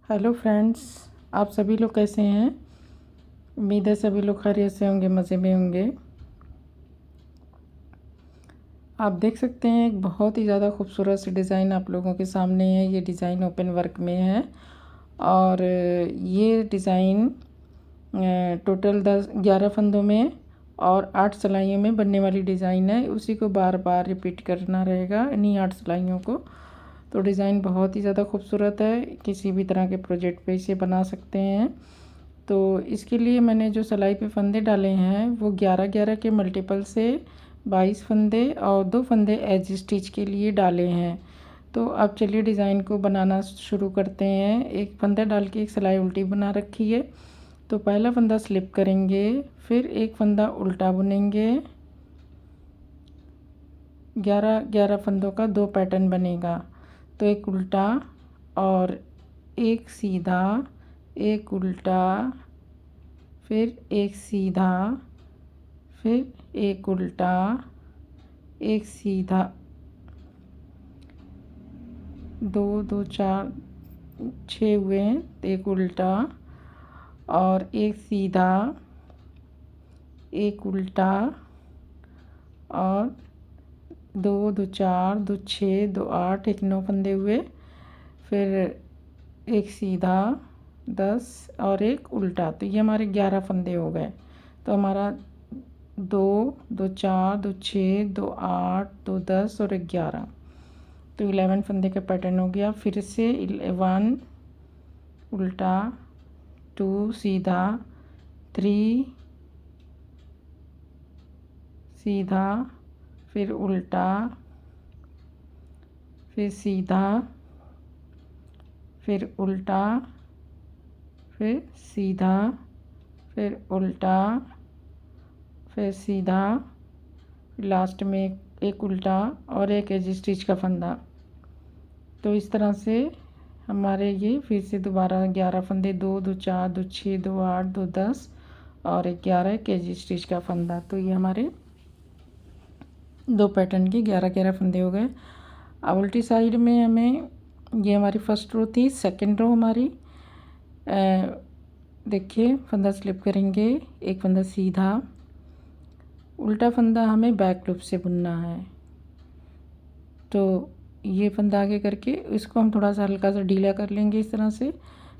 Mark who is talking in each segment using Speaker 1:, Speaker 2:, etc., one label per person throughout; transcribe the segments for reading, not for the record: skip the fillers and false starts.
Speaker 1: Hello friends, आप सभी लोग कैसे हैं। उम्मीद है सभी लोग खैरियत से होंगे, मज़े में होंगे। आप देख सकते हैं एक बहुत ही ज़्यादा खूबसूरत सी डिज़ाइन आप लोगों के सामने है। ये डिज़ाइन ओपन वर्क में है और ये डिज़ाइन टोटल 11 फंदों में और 8 सिलाइयों में बनने वाली डिज़ाइन है। उसी को बार बार रिपीट करना रहेगा, इन्हीं 8 सिलाइयों को। तो डिज़ाइन बहुत ही ज़्यादा खूबसूरत है, किसी भी तरह के प्रोजेक्ट पे इसे बना सकते हैं। तो इसके लिए मैंने जो सिलाई पे फंदे डाले हैं वो 11-11 के मल्टीपल से 22 फंदे और 2 फंदे एज स्टिच के लिए डाले हैं। तो अब चलिए डिज़ाइन को बनाना शुरू करते हैं। एक फंदा डाल के एक सिलाई उल्टी बना रखी है। तो पहला फंदा स्लिप करेंगे, फिर एक फंदा उल्टा बुनेंगे। 11-11 फंदों का 2 पैटर्न बनेगा। तो एक उल्टा और एक सीधा, एक उल्टा, फिर एक सीधा, फिर एक उल्टा, एक सीधा, 2 2 4 6 हुए हैं, एक उल्टा और एक सीधा, एक उल्टा और 2 2 4 2 6 2 8, एक 9 फंदे हुए, फिर एक सीधा 10 और एक उल्टा। तो ये हमारे 11 फंदे हो गए। तो हमारा 2 2 4 2 6 2 8 2 10 और 11, तो 11 फंदे का पैटर्न हो गया। फिर से 1 उल्टा, 2 सीधा, 3 सीधा, फिर उल्टा, फिर सीधा, फिर उल्टा, फिर सीधा, फिर उल्टा, फिर सीधा, लास्ट में एक उल्टा और एक एज स्टिच का फंदा। तो इस तरह से हमारे ये फिर से दोबारा 11 फंदे, 2 2 4 2 6 2 8 2 10 और 11 के जी स्टिच का फंदा। तो ये हमारे 2 पैटर्न के 11-11 फंदे हो गए। अब उल्टी साइड में हमें, ये हमारी फर्स्ट रो थी, सेकंड रो हमारी, देखिए फंदा स्लिप करेंगे, एक फंदा सीधा, उल्टा फंदा हमें बैक लूप से बुनना है। तो ये फंदा आगे करके इसको हम थोड़ा सा हल्का सा ढीला कर लेंगे इस तरह से,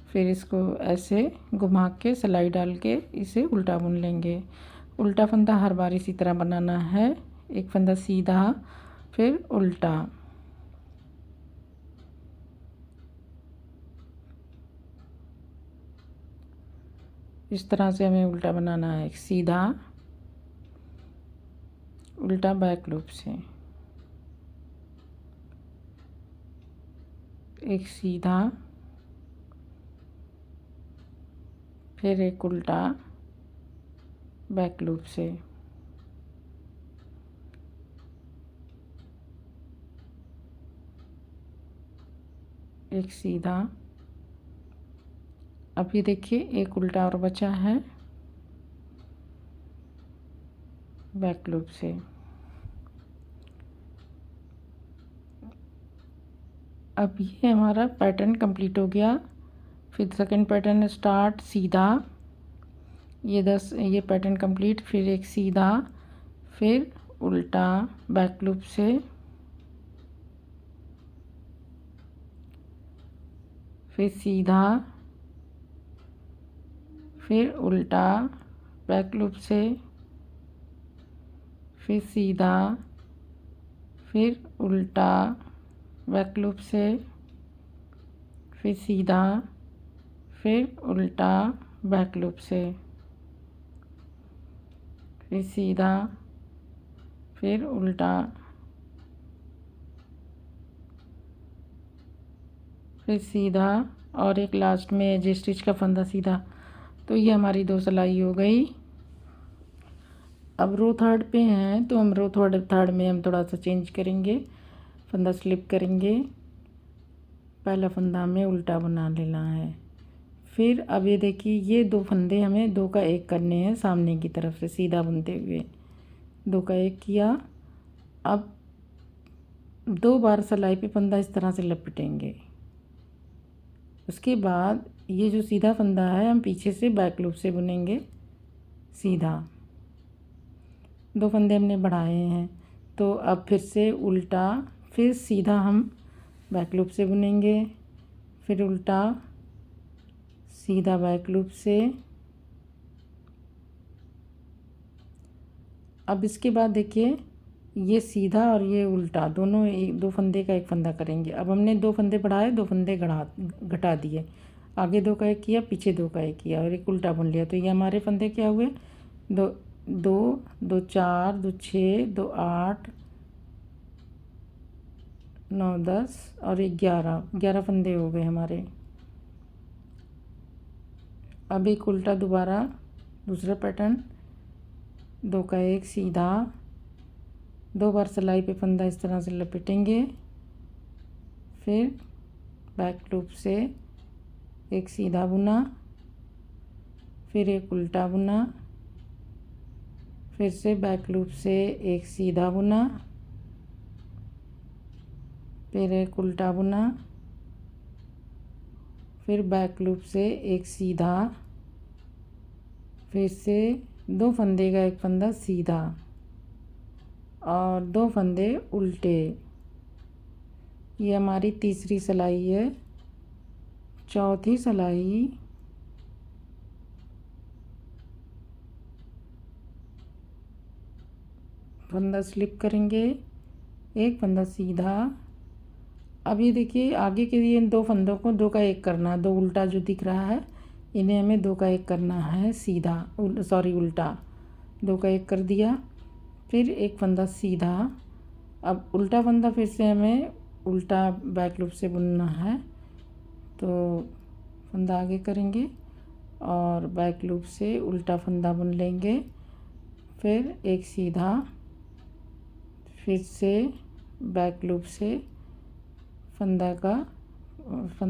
Speaker 1: फिर इसको ऐसे घुमा के सिलाई डाल के इसे उल्टा बुन लेंगे। उल्टा फंदा हर बार इसी तरह बनाना है, एक फंदा सीधा, फिर उल्टा, इस तरह से हमें उल्टा बनाना है। एक सीधा, उल्टा बैक लूप से, एक सीधा, फिर एक उल्टा बैक लूप से, एक सीधा। अब ये देखिए एक उल्टा और बचा है बैक लूप से। अब ये हमारा पैटर्न कंप्लीट हो गया। फिर सेकंड पैटर्न स्टार्ट, सीधा, ये पैटर्न कंप्लीट, फिर एक सीधा, फिर उल्टा बैक लूप से, फिर सीधा, फिर उल्टा बैक लूप से, फिर सीधा, फिर उल्टा बैक लूप से, फिर सीधा, फिर उल्टा बैक लूप से, फिर सीधा, फिर उल्टा, फिर सीधा और एक लास्ट में एज स्टिच का फंदा सीधा। तो ये हमारी 2 सिलाई हो गई। अब रो थर्ड पे हैं, तो हम रो थर्ड में हम थोड़ा सा चेंज करेंगे। फंदा स्लिप करेंगे, पहला फंदा हमें उल्टा बना लेना है। फिर अब ये देखिए ये 2 फंदे हमें 2 का 1 करने हैं सामने की तरफ से सीधा बुनते हुए। 2 का 1 किया। अब 2 बार सिलाई पे फंदा इस तरह से लपेटेंगे, उसके बाद ये जो सीधा फंदा है हम पीछे से बैक लूप से बुनेंगे सीधा। 2 फंदे हमने बढ़ाए हैं, तो अब फिर से उल्टा, फिर सीधा हम बैक लूप से बुनेंगे, फिर उल्टा, सीधा बैक लूप से। अब इसके बाद देखिए ये सीधा और ये उल्टा दोनों 2 फंदे का 1 फंदा करेंगे। अब हमने 2 फंदे बढ़ाए, 2 फंदे घटा दिए, आगे 2 का 1 किया, पीछे 2 का 1 किया और एक उल्टा बुन लिया। तो ये हमारे फंदे क्या हुए, 2 2 2 4 2 6 2 8 9 10 और 11 फंदे हो गए हमारे। अब एक उल्टा दोबारा, दूसरा पैटर्न, 2 का 1 सीधा, 2 बार सिलाई पे फंदा इस तरह से लपेटेंगे, फिर बैक लूप से एक सीधा बुना, फिर एक उल्टा बुना, फिर से बैक लूप से एक सीधा बुना, फिर एक उल्टा बुना, फिर बैक लूप से एक सीधा, फिर से 2 फंदे का 1 फंदा सीधा और 2 फंदे उल्टे। ये हमारी तीसरी सिलाई है। चौथी सिलाई फंदा स्लिप करेंगे, 1 फंदा सीधा। अब ये देखिए आगे के लिए इन 2 फंदों को 2 का 1 करना है। 2 उल्टा जो दिख रहा है इन्हें हमें 2 का 1 करना है सीधा, उल्टा। 2 का 1 कर दिया, फिर 1 फंदा सीधा। अब उल्टा फंदा फिर से हमें उल्टा बैक लूप से बुनना है, तो फंदा आगे करेंगे और बैक लूप से उल्टा फंदा बुन लेंगे, फिर एक सीधा, फिर से बैक लूप से फंदा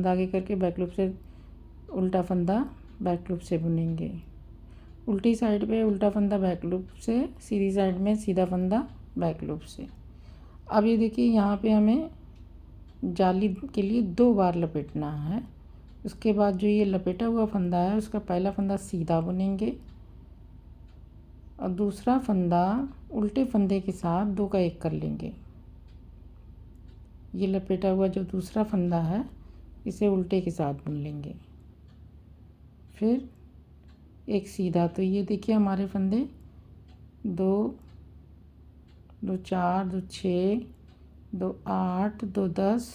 Speaker 1: आगे करके बैक लूप से उल्टा फंदा बैक लूप से बुनेंगे। उल्टी साइड पे उल्टा फंदा बैक लूप से, सीधी साइड में सीधा फंदा बैक लूप से। अब ये देखिए यहाँ पे हमें जाली के लिए 2 बार लपेटना है। उसके बाद जो ये लपेटा हुआ फंदा है उसका पहला फंदा सीधा बुनेंगे और दूसरा फंदा उल्टे फंदे के साथ 2 का 1 कर लेंगे। ये लपेटा हुआ जो दूसरा फंदा है इसे उल्टे के साथ बुन लेंगे, फिर एक सीधा। तो ये देखिए हमारे फंदे 2 2 4 2 6 2 8 2 10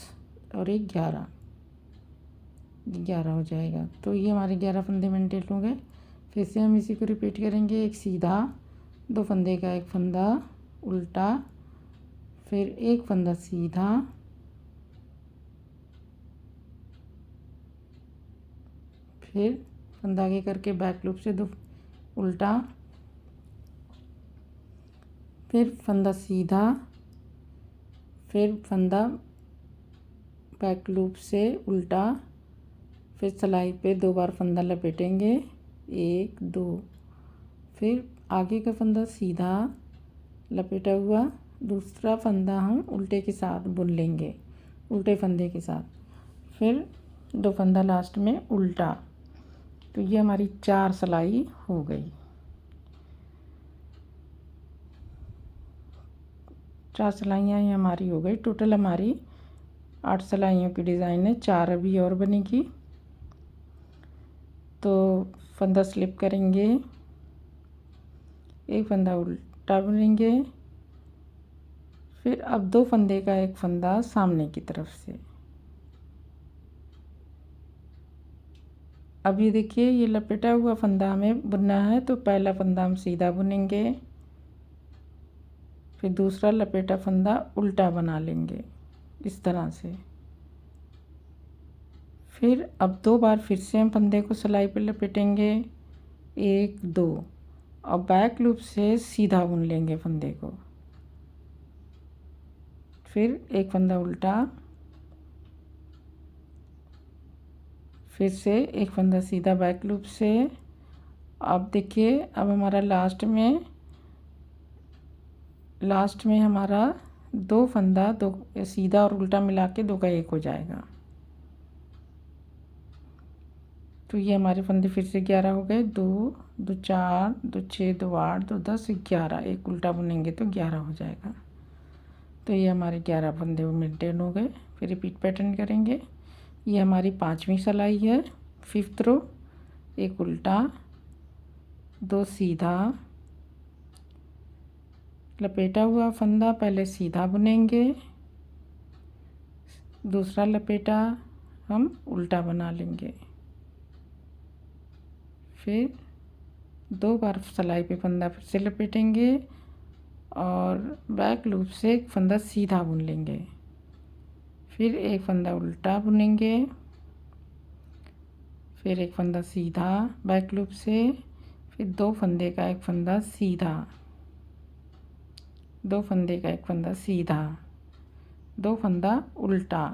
Speaker 1: और एक 11 हो जाएगा। तो ये हमारे 11 फंदे मेंटेन हो गए। फिर से हम इसी को रिपीट करेंगे, एक सीधा, 2 फंदे का 1 फंदा उल्टा, फिर एक फंदा सीधा, फिर फंदा आगे करके बैक लूप से 2 उल्टा, फिर फंदा सीधा, फिर फंदा बैक लूप से उल्टा, फिर सिलाई पे 2 बार फंदा लपेटेंगे, 1 2, फिर आगे का फंदा सीधा लपेटा हुआ, दूसरा फंदा हम उल्टे के साथ बुन लेंगे, उल्टे फंदे के साथ, फिर 2 फंदा लास्ट में उल्टा। तो ये हमारी 4 सिलाई हो गई। 4 सिलाइयाँ ये हमारी हो गई। टोटल हमारी 8 सिलाइयों की डिज़ाइन है, 4 अभी और बनेगी। तो फंदा स्लिप करेंगे, एक फंदा उल्टा बुनेंगे, फिर अब 2 फंदे का 1 फंदा सामने की तरफ से। अब ये देखिए ये लपेटा हुआ फंदा हमें बुनना है, तो पहला फंदा हम सीधा बुनेंगे, फिर दूसरा लपेटा फंदा उल्टा बना लेंगे इस तरह से। फिर अब 2 बार फिर से हम फंदे को सिलाई पे लपेटेंगे, 1 2, और बैक लूप से सीधा बुन लेंगे फंदे को, फिर एक फंदा उल्टा, फिर से एक फंदा सीधा बैक लूप से। अब देखिए अब हमारा लास्ट में हमारा 2 फंदा, 2 सीधा और उल्टा मिला के 2 का 1 हो जाएगा। तो ये हमारे फंदे फिर से 11 हो गए। 2 2 4 2 6 2 8 2 10 11, एक उल्टा बुनेंगे तो 11 हो जाएगा। तो ये हमारे 11 फंदे मेंटेन हो गए। फिर रिपीट पैटर्न करेंगे। ये हमारी 5वीं सिलाई है, 5th रो। एक उल्टा, 2 सीधा, लपेटा हुआ फंदा पहले सीधा बुनेंगे, दूसरा लपेटा हम उल्टा बना लेंगे। फिर 2 बार सिलाई पे फंदा फिर से लपेटेंगे और बैक लूप से एक फंदा सीधा बुन लेंगे। फिर एक फंदा उल्टा बुनेंगे, फिर एक फंदा सीधा बैक लूप से, फिर 2 फंदे का एक फंदा सीधा, 2 फंदे का एक फंदा सीधा, 2 फंदा उल्टा।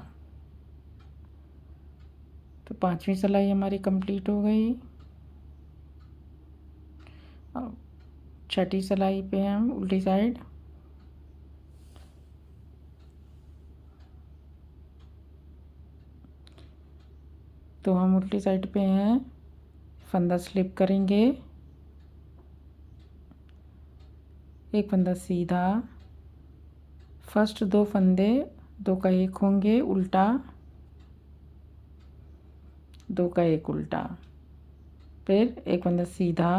Speaker 1: तो 5वीं सिलाई हमारी कंप्लीट हो गई। अब 6ठी सिलाई पे हम उल्टी साइड तो हम उल्टी साइड पे हैं, फंदा स्लिप करेंगे, एक फंदा सीधा, फर्स्ट 2 फंदे 2 का 1 होंगे उल्टा, 2 का 1 उल्टा, फिर एक फंदा सीधा,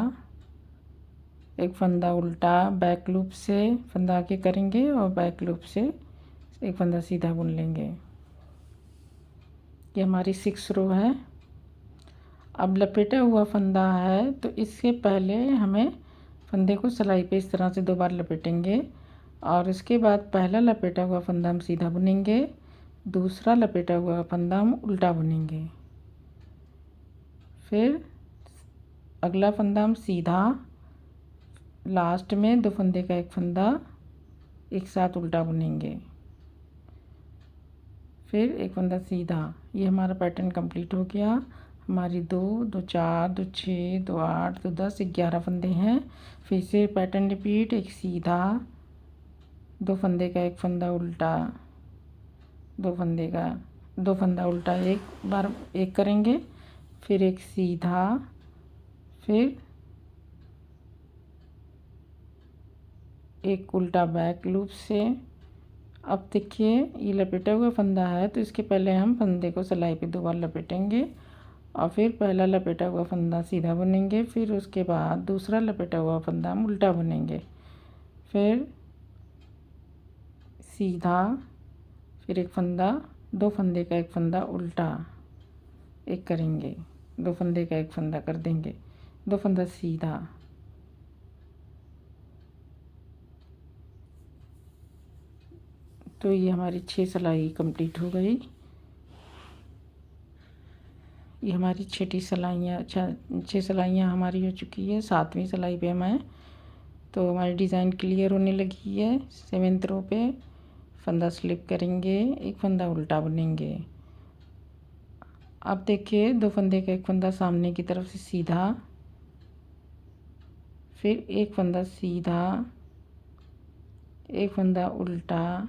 Speaker 1: एक फंदा उल्टा बैक लूप से फंदा आगे करेंगे और बैक लूप से एक फंदा सीधा बुन लेंगे। ये हमारी 6 रो है। अब लपेटा हुआ फंदा है तो इससे पहले हमें फंदे को सिलाई पे इस तरह से 2 बार लपेटेंगे और इसके बाद पहला लपेटा हुआ फंदा हम सीधा बुनेंगे, दूसरा लपेटा हुआ फंदा हम उल्टा बुनेंगे। फिर अगला फंदा हम सीधा, लास्ट में 2 फंदे का एक फंदा एक साथ उल्टा बुनेंगे, फिर एक फंदा सीधा। ये हमारा पैटर्न कंप्लीट हो गया। हमारी 2 2 4 2 6 2 8 2 10 11 फंदे हैं। फिर से पैटर्न रिपीट, एक सीधा, 2 फंदे का एक फंदा उल्टा, 2 फंदा उल्टा एक बार एक करेंगे, फिर एक सीधा, फिर एक उल्टा बैक लूप से। अब देखिए ये लपेटा हुआ फंदा है तो इसके पहले हम फंदे को सिलाई पे 2 बार लपेटेंगे और फिर पहला लपेटा हुआ फंदा सीधा बुनेंगे, फिर उसके बाद दूसरा लपेटा हुआ फंदा हम उल्टा बुनेंगे, फिर सीधा, फिर एक फंदा, 2 फंदे का एक फंदा उल्टा एक करेंगे, 2 फंदे का एक फंदा कर देंगे, 2 फंदा सीधा, तो ये हमारी 6 सिलाई कंप्लीट हो गई। ये हमारी 6ठी सिलाइयाँ 6 सिलाइयाँ हमारी हो चुकी है। 7वीं सिलाई पे हम हैं तो हमारी डिज़ाइन क्लियर होने लगी है। 7th रो पे फंदा स्लिप करेंगे, एक फंदा उल्टा बुनेंगे। अब देखिए 2 फंदे का एक फंदा सामने की तरफ से सीधा, फिर एक फंदा सीधा, एक फंदा उल्टा।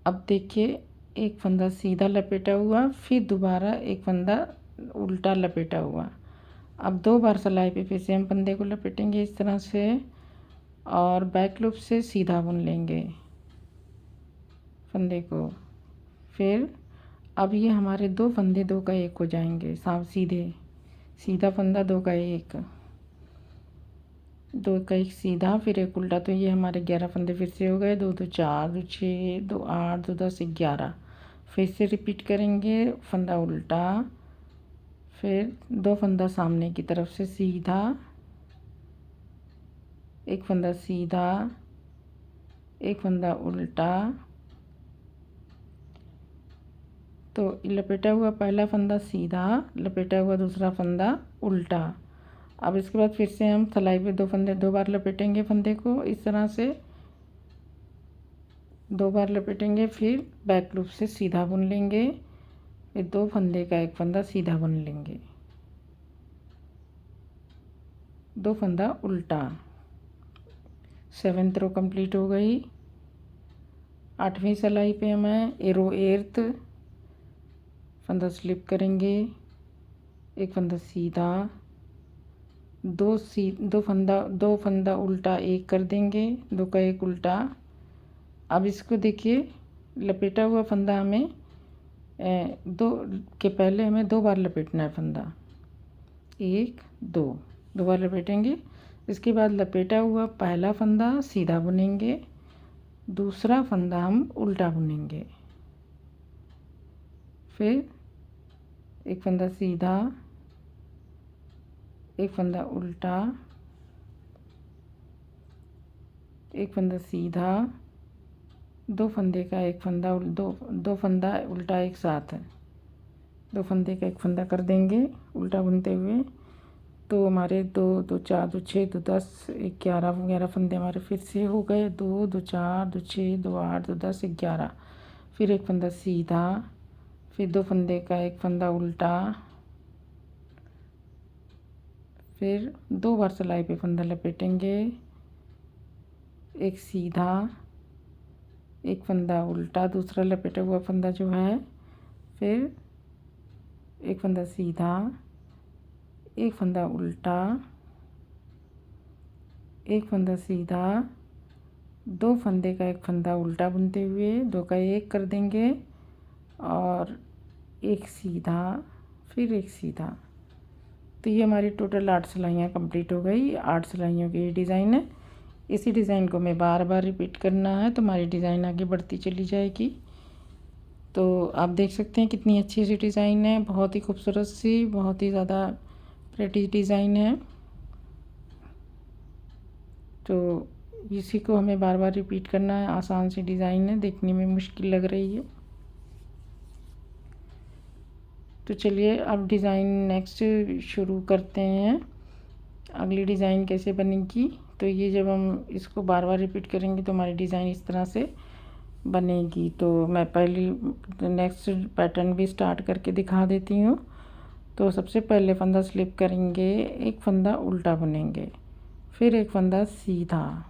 Speaker 1: अब देखिए एक फंदा सीधा लपेटा हुआ, फिर दोबारा एक फंदा उल्टा लपेटा हुआ। अब 2 बार सिलाई पे फिर से हम फंदे को लपेटेंगे इस तरह से और बैक लूप से सीधा बुन लेंगे फंदे को। फिर अब ये हमारे 2 फंदे 2 का 1 हो जाएंगे, साफ सीधे, सीधा फंदा 2 का 1, 2 का 1 सीधा, फिर एक उल्टा। तो ये हमारे 11 फंदे फिर से हो गए। 2 2 4 2 6 2 8 2 10 11। फिर से रिपीट करेंगे, फंदा उल्टा, फिर 2 फंदा सामने की तरफ से सीधा, एक फंदा सीधा, एक फंदा उल्टा। तो लपेटा हुआ पहला फंदा सीधा, लपेटा हुआ दूसरा फंदा उल्टा। अब इसके बाद फिर से हम सिलाई पे 2 फंदे 2 बार लपेटेंगे फंदे को इस तरह से, 2 बार लपेटेंगे, फिर बैक लूप से सीधा बुन लेंगे, फिर 2 फंदे का एक फंदा सीधा बुन लेंगे, 2 फंदा उल्टा। 7th रो कंप्लीट हो गई। 8वीं सिलाई पे हमें एरो 8th फंदा स्लिप करेंगे, एक फंदा सीधा, दो फंदा उल्टा एक कर देंगे, दो का एक उल्टा। अब इसको देखिए, लपेटा हुआ फंदा हमें दो के पहले हमें 2 बार लपेटना है फंदा, 1 2 बार लपेटेंगे। इसके बाद लपेटा हुआ पहला फंदा सीधा बुनेंगे, दूसरा फंदा हम उल्टा बुनेंगे, फिर एक फंदा सीधा, एक फंदा उल्टा, एक फंदा सीधा, दो फंदे का एक फंदा दो फंदा उल्टा एक साथ है, दो फंदे का एक फंदा कर देंगे उल्टा बुनते हुए। तो हमारे 2 2 4 2 6 2 10 11 फंदे हमारे फिर से हो गए। 2 2 4 2 6 2 8 2 10 11। फिर एक फंदा सीधा, फिर दो फंदे का एक फंदा उल्टा, फिर 2 बार सिलाई पे फंदा लपेटेंगे, एक सीधा, एक फंदा उल्टा, दूसरा लपेटा हुआ फंदा जो है, फिर एक फंदा सीधा, एक फंदा उल्टा, एक फंदा सीधा, दो फंदे का एक फंदा उल्टा बुनते हुए 2 का 1 कर देंगे और एक सीधा, फिर एक सीधा। तो ये हमारी टोटल 8 सिलाइयाँ कंप्लीट हो गई। 8 सिलाइयों की ये डिज़ाइन है। इसी डिज़ाइन को मैं बार बार रिपीट करना है तो हमारी डिज़ाइन आगे बढ़ती चली जाएगी। तो आप देख सकते हैं कितनी अच्छी सी डिज़ाइन है, बहुत ही खूबसूरत सी, बहुत ही ज़्यादा प्रेटी डिज़ाइन है। तो इसी को हमें बार बार रिपीट करना है। आसान सी डिज़ाइन है, देखने में मुश्किल लग रही है। तो चलिए अब डिज़ाइन नेक्स्ट शुरू करते हैं। अगली डिज़ाइन कैसे बनेगी, तो ये जब हम इसको बार बार रिपीट करेंगे तो हमारी डिज़ाइन इस तरह से बनेगी। तो मैं पहली नेक्स्ट पैटर्न भी स्टार्ट करके दिखा देती हूँ। तो सबसे पहले फंदा स्लिप करेंगे, एक फंदा उल्टा बुनेंगे, फिर एक फंदा सीधा,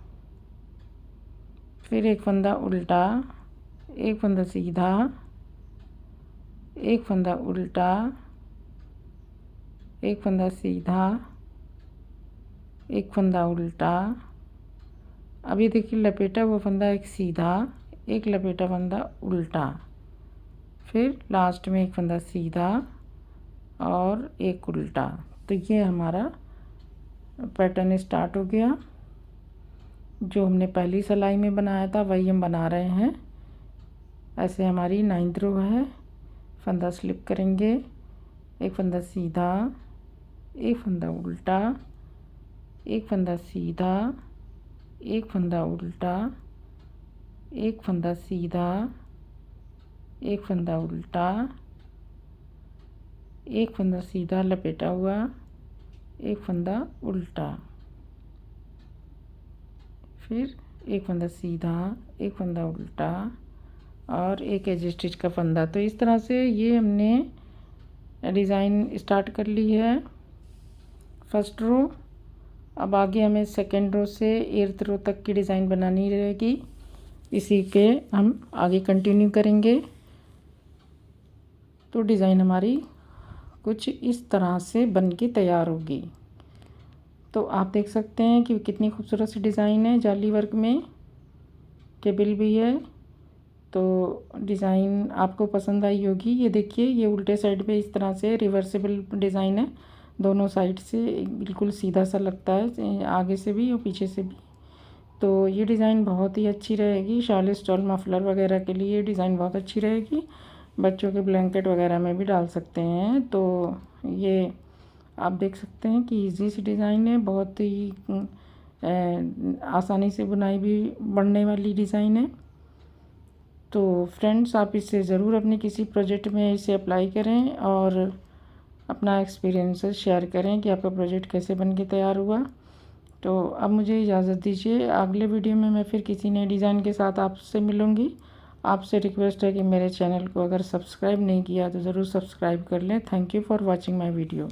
Speaker 1: फिर एक फंदा उल्टा, एक फंदा सीधा, एक फंदा उल्टा, एक फंदा सीधा, एक फंदा उल्टा। अभी देखिए लपेटा हुआ फंदा एक सीधा, एक लपेटा फंदा उल्टा, फिर लास्ट में एक फंदा सीधा और एक उल्टा। तो ये हमारा पैटर्न स्टार्ट हो गया। जो हमने पहली सिलाई में बनाया था वही हम बना रहे हैं। ऐसे हमारी 9th रो है। फंदा स्लिप करेंगे, एक फंदा सीधा, एक फंदा उल्टा, एक फंदा सीधा, एक फंदा उल्टा, एक फंदा सीधा, एक फंदा उल्टा, एक फंदा सीधा लपेटा हुआ, एक फंदा उल्टा, फिर एक फंदा सीधा, एक फंदा उल्टा और एक एज स्टिच का फंदा। तो इस तरह से ये हमने डिज़ाइन स्टार्ट कर ली है फर्स्ट रो। अब आगे हमें सेकेंड रो से 8th रो तक की डिज़ाइन बनानी रहेगी। इसी पे हम आगे कंटिन्यू करेंगे। तो डिज़ाइन हमारी कुछ इस तरह से बन के तैयार होगी। तो आप देख सकते हैं कि कितनी खूबसूरत सी डिज़ाइन है, जाली वर्क में टेबल भी है। तो डिज़ाइन आपको पसंद आई होगी। ये देखिए, ये उल्टे साइड पे इस तरह से रिवर्सिबल डिज़ाइन है, दोनों साइड से बिल्कुल सीधा सा लगता है, आगे से भी और पीछे से भी। तो ये डिज़ाइन बहुत ही अच्छी रहेगी, शॉल स्टॉल मफलर वगैरह के लिए डिज़ाइन बहुत अच्छी रहेगी। बच्चों के ब्लैंकेट वगैरह में भी डाल सकते हैं। तो ये आप देख सकते हैं कि इजी सी डिज़ाइन है, बहुत ही आसानी से बुनाई भी बढ़ने वाली डिज़ाइन है। तो फ्रेंड्स, आप इसे ज़रूर अपने किसी प्रोजेक्ट में इसे अप्लाई करें और अपना एक्सपीरियंस शेयर करें कि आपका प्रोजेक्ट कैसे बन के तैयार हुआ। तो अब मुझे इजाज़त दीजिए, अगले वीडियो में मैं फिर किसी नए डिज़ाइन के साथ आपसे मिलूँगी। आपसे रिक्वेस्ट है कि मेरे चैनल को अगर सब्सक्राइब नहीं किया तो ज़रूर सब्सक्राइब कर लें। Thank you for watching my video.